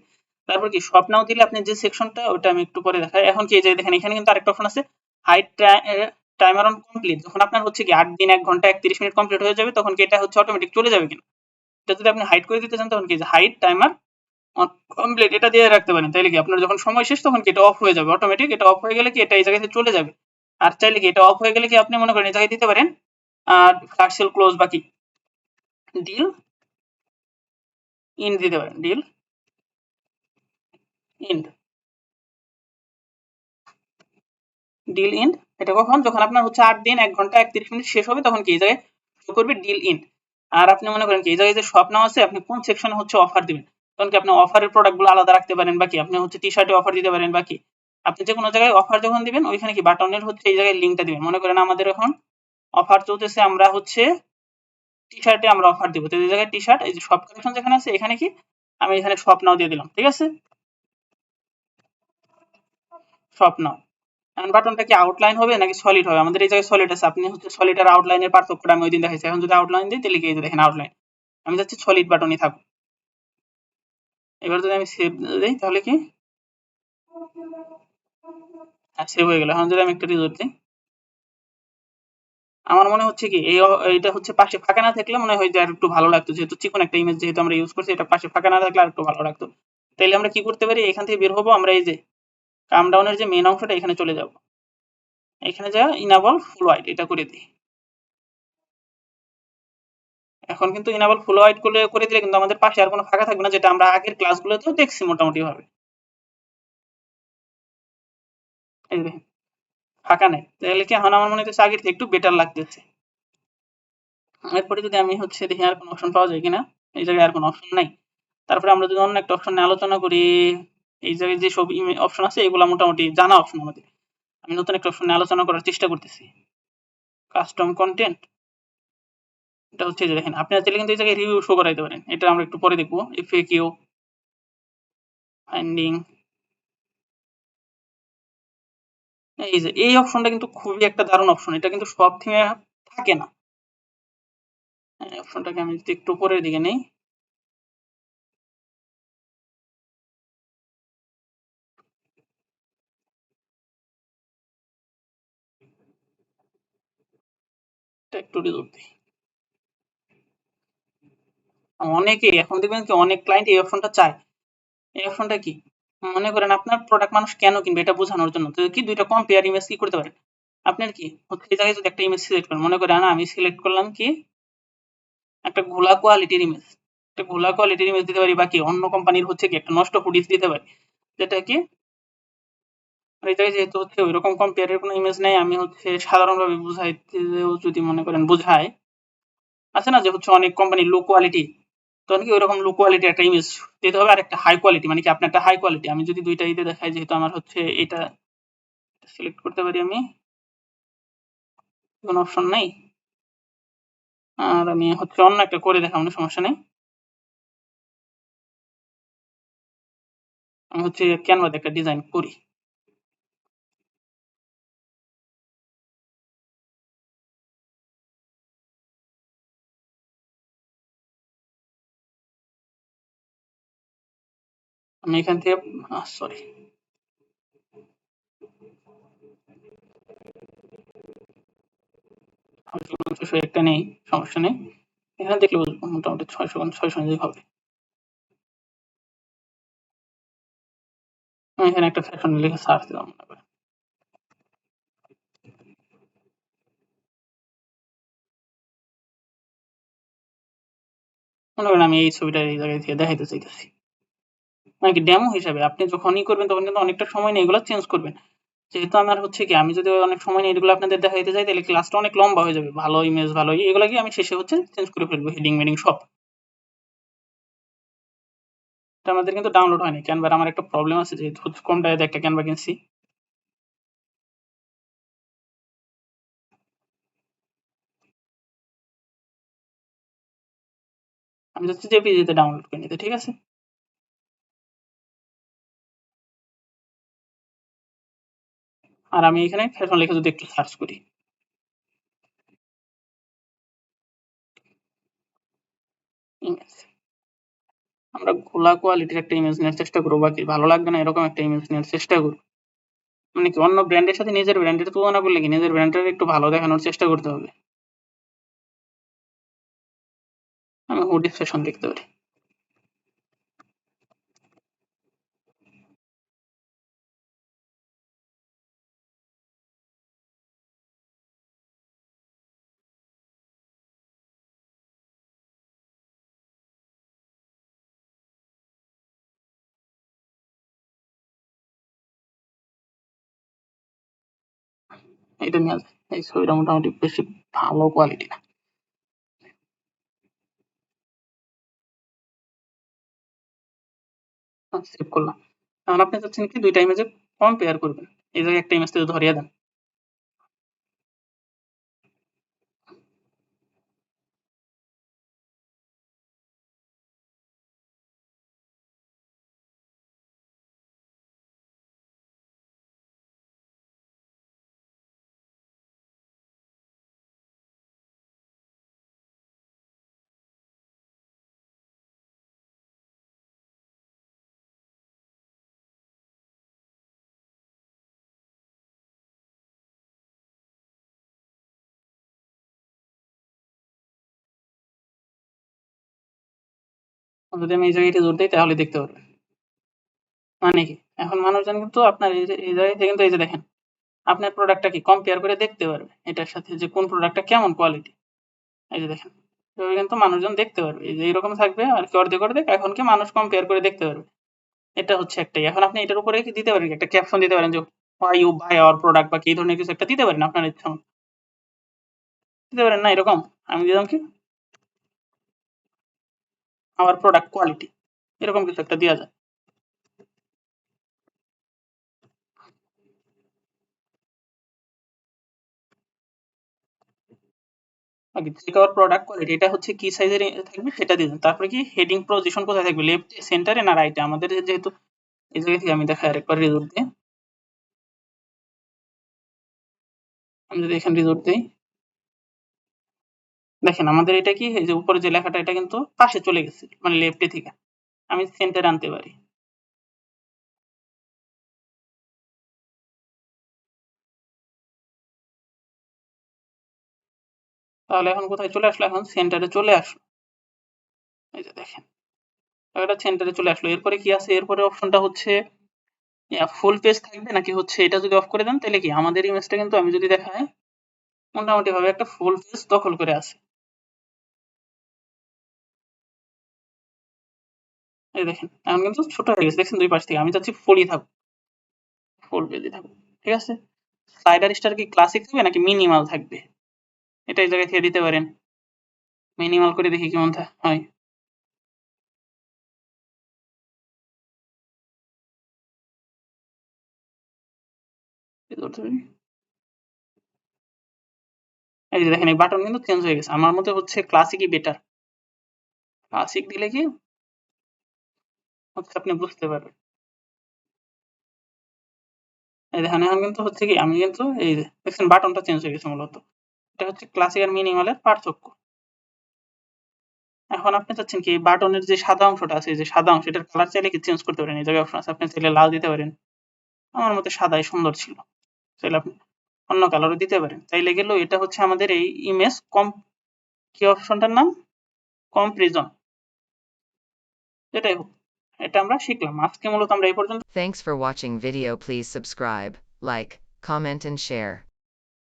তারপর কি শর্ট নাও দিলে আপনি যে সেকশনটা, ওটা আমি একটু পরে দেখাই। এখন কি এই যে দেখেন এখানে কিন্তু আরেকটা অপশন আছে, হাইড টাইমার অন কমপ্লিট। যখন আপনার হচ্ছে কি 8 দিন 1 ঘন্টা 31 মিনিট কমপ্লিট হয়ে যাবে, তখন কি এটা হচ্ছে অটোমেটিক চলে যাবে কিনা, এটা যদি আপনি হাইড করে দিতে চান, তখন কি যে হাইড টাইমার অন কমপ্লিট এটা দিয়ে রাখতে পারেন। তাইলে কি আপনার যখন সময় শেষ, তখন কি এটা অফ হয়ে যাবে অটোমেটিক। এটা অফ হয়ে গেলে কি এটা এই জায়গা থেকে চলে যাবে। আর চাইলে কি এটা অফ হয়ে গেলে কি আপনি মনে করেন এই জায়গায় দিতে পারেন আর ফ্ল্যাশ সেল ক্লোজ বাকি ডিল ইন দিতে পারেন, ডিল ইন, ডিল ইন। এটা কখন? যখন আপনার হচ্ছে 8 দিন 1 ঘন্টা 31 মিনিট শেষ হবে, তখন কি এই জায়গায় শো করবে ডিল ইন। আর আপনি মনে করেন কি এই জায়গায় যে শপ নাও আছে, আপনি কোন সেকশনে হচ্ছে অফার দিবেন, তখন কি আপনি অফারের প্রোডাক্টগুলো আলাদা রাখতে পারেন, বাকি আপনি হচ্ছে টি-শার্টে অফার দিতে পারেন, বাকি আপনি যে কোনো জায়গায় অফার যখন দিবেন, ওইখানে কি বাটনের হচ্ছে এই জায়গায় লিঙ্কটা দিবেন। মনে করেন আমাদের এখন অফার চলতেছে, আমরা হচ্ছে টি-শার্টে আমরা অফার দিব, তো এই জায়গায় টি-শার্ট, এই যে শপ কালেকশন যেখানে আছে, এখানে কি আমি এখানে শপ নাও দিয়ে দিলাম, ঠিক আছে? শপ নাও। এখন বাটনটা কি আউটলাইন হবে নাকি সলিড হবে? আমাদের এই জায়গায় সলিড আছে। আপনি হচ্ছে সলিড আর আউটলাইনের পার্থক্যটা আমি ওইদিন দেখাইছি। এখন যদি আউটলাইন দিই, তাহলে কি এই যে দেখেন আউটলাইন। আমি যাচ্ছি সলিড বাটনই থাকুক। এবার যদি আমি সেভ দিই, তাহলে কি সেভ হয়ে গেল। এখন যদি আমি একটা রিজোর্ট দিই, আমার মনে হচ্ছে কি এইটা হচ্ছে পাশে ফাঁকা না থাকলে মনে হয় যে আর একটু ভালো লাগতো, যেহেতু চিকন একটা ইমেজ যেহেতু আমরা ইউজ করছি, এটা পাশে ফাঁকা না থাকলে আর একটু ভালো লাগতো। তাইলে আমরা কি করতে পারি, এখান থেকে বের হবো, আমরা এই যে কাম ডাউনের যে মেন অংশটা, এখানে চলে যাব। এখানে যা ইনাবল ফুল হোয়াইট এটা করে দিই। এখন কিন্তু ইনাবল ফুল হোয়াইট করে দিলে কিন্তু আমাদের পাশে আর কোনো ফাঁকা থাকবে না, যেটা আমরা আগের ক্লাসগুলোতেও দেখছি মোটামুটি ভাবে। এই দেখেন ফাঁকা নেই, তাহলে কি এখন আমার মনে হচ্ছে আগের থেকে একটু বেটার লাগতেছে। এরপরে যদি আমি হচ্ছে দেখি আর কোনো অপশন পাওয়া যায় কিনা, এই জায়গায় আর কোনো অপশন নাই। তারপরে আমরা যদি অন্য একটা অপশন নিয়ে আলোচনা করি, এই জায়গায় যে সব অপশন আছে এগুলো মোটামুটি জানা অপশন আমাদের। আমি নতুন একটা অপশন নিয়ে আলোচনা করার চেষ্টা করতেছি, কাস্টম কন্টেন্ট। এটা হচ্ছে যে দেখেন আপনারা চাইলে কিন্তু এই জায়গায় রিভিউ শো করাইতে পারেন, এটা আমরা একটু পরে দেখবো। এফএকিউ ফাইন্ডিং, এই যে এই অপশনটা কিন্তু খুবই একটা দারুণ অপশন, এটা কিন্তু সব থিমে থাকে না। এই অপশনটাকে আমি যদি একটু উপরের দিকে নেই, এটা একটু রিলোড দিই। অনেকেই এখন দেখবেন কি অনেক ক্লায়েন্ট এই অপশনটা চায়। এই অপশনটা কি? মনে করেন আপনার প্রোডাক্ট মানুষ কেন কিনবে এটা বোঝানোর জন্য। তো কি ২ টা কম্পেয়ার ইমেজ কি করতে পারেন? আপনার কি হচ্ছে এই জায়গায় যদি একটা ইমেজ সিলেক্ট করেন, মনে করেন আমি সিলেক্ট করলাম কি একটা ঘোলা কোয়ালিটির ইমেজ। একটা ঘোলা কোয়ালিটির ইমেজ দিতে পারি বা কি অন্য কোম্পানির হচ্ছে কি একটা নষ্ট হুডিস দিতে পারি। যেটা কি এই জায়গায় যেহেতু হচ্ছে ওইরকম কম্পেয়ারের কোনো ইমেজ নেই, আমি হচ্ছে সাধারণভাবে বুঝাইতেও যদি মনে করেন বুঝাই, আছে না যে হচ্ছে অনেক কোম্পানি লো কোয়ালিটি, তখন কি ওইরকম লো কোয়ালিটি একটা ইমেজ দিতে হবে আর একটা হাই কোয়ালিটি মানে কি আপনার একটা হাই কোয়ালিটি। আমি যদি দুইটা ইতে দেখাই যেহেতু আমার হচ্ছে এটা সিলেক্ট করতে পারি আমি, কোনো অপশন নাই। আর আমি হচ্ছে অন্য একটা করে দেখাবো, সমস্যা নেই। আমি হচ্ছে ক্যানভাতে একটা ডিজাইন করি। আমি এখান থেকে সরি একটা নেই, সমস্যা নেই। এখানে দেখলে বুঝবো মোটামুটি 600 হবে। আমি এখানে একটা ফ্যাশন লিখে সার্চ দিলাম মনে করেন। মনে করেন আমি এই ছবিটা এই জায়গায় থেকে দেখাইতে চাইতেছি। মানে কি ডেমো হিসাবে আপনি যখনই করবেন তখন কিন্তু অনেকটা সময় নিয়ে এগুলো চেঞ্জ করবেন। যেহেতু আমার হচ্ছে কি আমি যদি অনেক সময় নিয়ে এগুলো আপনাদের দেখাইতে চাই তাহলে ক্লাসটা অনেক লম্বা হয়ে যাবে। ভালো ইমেজ ভালো এগুলো কি আমি শেষে হচ্ছে চেঞ্জ করে ফেলবো হেডিং মেডিং সব। এটা আমাদের কিন্তু ডাউনলোড হয়নি। ক্যানভার আমার একটা প্রবলেম আছে যেহেতু কম টাকাতে একটা ক্যানভা কিনছি। আমি যাচ্ছি জেপিজিতে ডাউনলোড করে নিতে, ঠিক আছে? আর আমি এখানে ফ্যাশন লিখে যদি একটু সার্চ করি, ইমেজ, আমরা খোলা কোয়ালিটির একটা ইমেজ নেওয়ার চেষ্টা করবো, বাকি ভালো লাগবে না এরকম একটা ইমেজ নেওয়ার চেষ্টা করবো। মানে কি অন্য ব্র্যান্ডের সাথে নিজের ব্র্যান্ডের তুলনা করলে কি নিজের ব্র্যান্ডের একটু ভালো দেখানোর চেষ্টা করতে হবে। আমি হুডি ফ্যাশন দেখতে পারি। এটা নেওয়া যায়। এই ছবিটা মোটামুটি বেশি ভালো কোয়ালিটি না। সেভ করলাম। এখন আপনি চাচ্ছেন কি দুইটা ইমেজে কম্পেয়ার করবেন। এই জায়গায় একটা ইমেজ থেকে ধরিয়ে দেন। যদি আমি এই জায়গায় জোর দিই তাহলে দেখতে পারবেন। মানে কি এখন মানুষজন কিন্তু আপনার এই যে এই জায়গায় থেকে কিন্তু এই যে দেখেন আপনার প্রোডাক্টটা কি কম্পেয়ার করে দেখতে পারবে এটার সাথে যে কোন প্রোডাক্টটা কেমন কোয়ালিটি। এই যে দেখেন এভাবে কিন্তু মানুষজন দেখতে পারবে। এই যে এরকম থাকবে আর কি অর্ধেক অর্ধেক, এখন কি মানুষ কম্পেয়ার করে দেখতে পারবে। এটা হচ্ছে একটাই। এখন আপনি এটার উপরে কি দিতে পারেন একটা ক্যাপশন দিতে পারেন যে why you buy our product বা কি এই ধরনের কিছু একটা দিতে পারেন আপনার ইচ্ছা মতো। দিতে পারেন না এরকম? আমি দিলাম কি our product quality এরকম কিছু একটা দেওয়া যায়। আগে চেক আওয়ার প্রোডাক্ট কোয়ালিটি এটা হচ্ছে কি সাইজের থাকবে সেটা দিয়ে দেন। তারপরে কি হেডিং পজিশন কোথায় থাকবে লেফটে সেন্টারে না রাইটে আমাদের যেহেতু এই জায়গা থেকে আমি দেখাই আরেকবার রিজোর্ট দিয়ে। আমি যদি এখানে রিজোর্ট দিই দেখেন আমাদের এটা কি এই যে উপরে যে লেখাটা এটা কিন্তু পাশে চলে গেছে মানে লেফটে থেকে আমি সেন্টারে আনতে পারি। তাহলে এখন কোথায় চলে আসলো? এখন সেন্টারে চলে আসলো। এই যে দেখেন, এটা সেন্টারে চলে আসলো। এরপরে কি আছে? এরপরে অপশনটা হচ্ছে ফুল পেজ থাকবে নাকি হচ্ছে এটা যদি অফ করে দেন তাহলে কি আমাদের ইমেজটা কিন্তু আমি যদি দেখাই মোটামুটি ভাবে একটা ফুল পেজ দখল করে আছে। এই দেখেন এখন কিন্তু ছোট হয়ে গেছে, দেখছেন দুই পাশ থেকে। আমি চাচ্ছি ফুলই থাকুক, ফুল পেজই থাকুক, ঠিক আছে। স্লাইডার স্টার কি ক্লাসিক থাকবে নাকি মিনিমাল থাকবে, এটা এই জায়গায় থেকে দিতে পারেন। মিনিমাল করে দেখি কেমন হয়। এই যে দেখেন এই বাটন কিন্তু চেঞ্জ হয়ে গেছে। আমার মতে হচ্ছে ক্লাসিকই বেটার। ক্লাসিক দিলে কি হচ্ছে আপনি বুঝতে পারবেন। এই দেখেন এখন কিন্তু হচ্ছে কি আমি কিন্তু এই যে দেখছেন বাটনটা চেঞ্জ হয়ে গেছে মূলত। এটা হচ্ছে ক্লাসিক আর মিনিমালের পার্থক্য। এখন আপনি চাচ্ছেন কি বাটনের যে সাদা অংশটা আছে, এই যে সাদা অংশ, এটার কালার চাইলে কি চেঞ্জ করতে পারেন। এই জায়গায় অপশন আছে, আপনি চাইলে লাল দিতে পারেন। আমার মতে সাদাই সুন্দর ছিল। চাইলে আপনি অন্য কালারও দিতে পারেন। চাইলে গেলেও এটা হচ্ছে আমাদের এই ইমেজ কম, কি অপশনটার নাম? কম্প্রিজন। এটাই হোক। এটা আমরা শিখলাম। আজকে মূলত আমরা এই পর্যন্ত। Thanks for watching video. Please subscribe, like, comment and share.